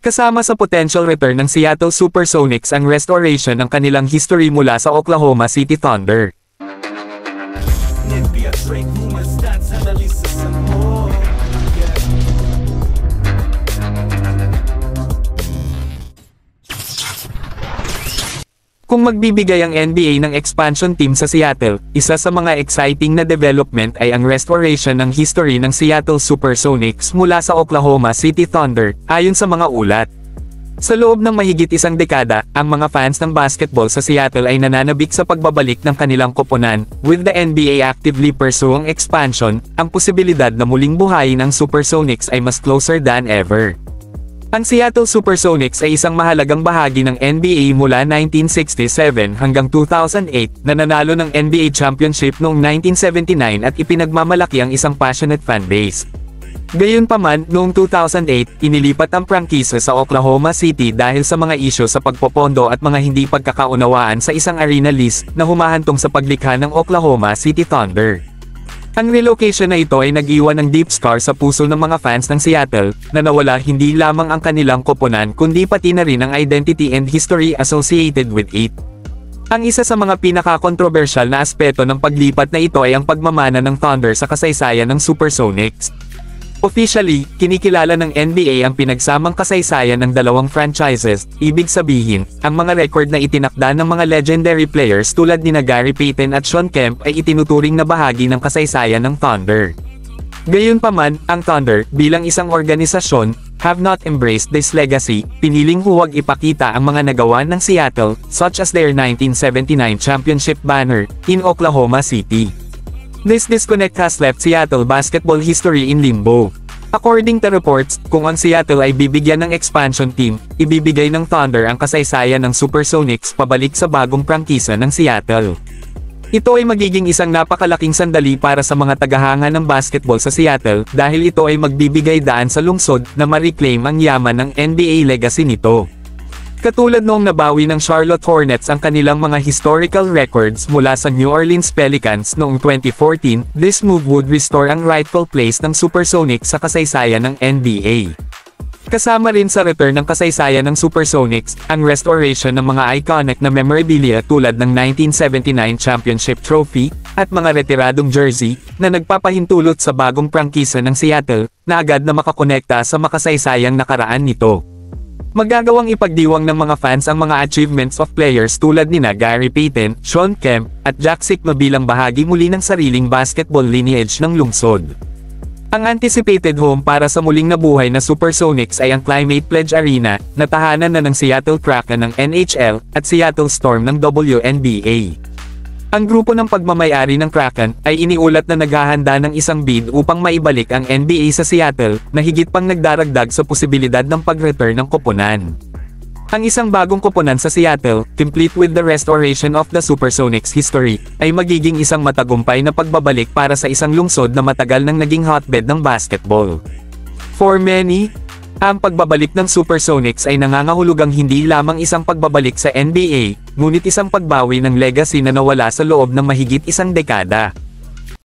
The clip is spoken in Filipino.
Kasama sa potential return ng Seattle Supersonics ang restoration ng kanilang history mula sa Oklahoma City Thunder. Kung magbibigay ang NBA ng expansion team sa Seattle, isa sa mga exciting na development ay ang restoration ng history ng Seattle Supersonics mula sa Oklahoma City Thunder, ayon sa mga ulat. Sa loob ng mahigit isang dekada, ang mga fans ng basketball sa Seattle ay nananabik sa pagbabalik ng kanilang koponan, with the NBA actively pursuing expansion, ang posibilidad na muling buhayin ang Supersonics ay mas closer than ever. Ang Seattle Supersonics ay isang mahalagang bahagi ng NBA mula 1967 hanggang 2008 na nanalo ng NBA Championship noong 1979 at ipinagmamalaki ang isang passionate fanbase. Gayunpaman, noong 2008, inilipat ang prangkisa sa Oklahoma City dahil sa mga isyu sa pagpopondo at mga hindi pagkakaunawaan sa isang arena lease na humahantong sa paglikha ng Oklahoma City Thunder. Ang relocation na ito ay nag-iwan ng deep scar sa puso ng mga fans ng Seattle, na nawala hindi lamang ang kanilang koponan kundi pati na rin ang identity and history associated with it. Ang isa sa mga pinaka-controversial na aspeto ng paglipat na ito ay ang pagmamana ng Thunder sa kasaysayan ng Supersonics. Officially, kinikilala ng NBA ang pinagsamang kasaysayan ng dalawang franchises, ibig sabihin, ang mga record na itinakda ng mga legendary players tulad nina Gary Payton at Shawn Kemp ay itinuturing na bahagi ng kasaysayan ng Thunder. Gayunpaman, ang Thunder, bilang isang organisasyon, have not embraced this legacy, piniling huwag ipakita ang mga nagawa ng Seattle, such as their 1979 championship banner, in Oklahoma City. This disconnect has left Seattle basketball history in limbo. According to reports, kung ang Seattle ay bibigyan ng expansion team, ibibigay ng Thunder ang kasaysayan ng Supersonics pabalik sa bagong prangkisa ng Seattle. Ito ay magiging isang napakalaking sandali para sa mga tagahanga ng basketball sa Seattle dahil ito ay magbibigay daan sa lungsod na ma-reclaim ang yaman ng NBA legacy nito. Katulad noong nabawi ng Charlotte Hornets ang kanilang mga historical records mula sa New Orleans Pelicans noong 2014, this move would restore ang rightful place ng Supersonics sa kasaysayan ng NBA. Kasama rin sa return ng kasaysayan ng Supersonics, ang restoration ng mga iconic na memorabilia tulad ng 1979 championship trophy, at mga retiradong jersey, na nagpapahintulot sa bagong prangkisa ng Seattle, na agad na makakonekta sa makasaysayang nakaraan nito. Magagawang ipagdiwang ng mga fans ang mga achievements of players tulad nina Gary Payton, Shawn Kemp, at Jack Sikma bilang bahagi muli ng sariling basketball lineage ng lungsod. Ang anticipated home para sa muling nabuhay na Supersonics ay ang Climate Pledge Arena, na tahanan na ng Seattle Kraken ng NHL, at Seattle Storm ng WNBA. Ang grupo ng pagmamayari ng Kraken ay iniulat na naghahanda ng isang bid upang maibalik ang NBA sa Seattle, na higit pang nagdaragdag sa posibilidad ng pag-return ng koponan. Ang isang bagong koponan sa Seattle, complete with the restoration of the Supersonics history, ay magiging isang matagumpay na pagbabalik para sa isang lungsod na matagal nang naging hotbed ng basketball. For many, ang pagbabalik ng Supersonics ay nangangahulugang hindi lamang isang pagbabalik sa NBA, ngunit isang pagbawi ng legacy na nawala sa loob ng mahigit isang dekada.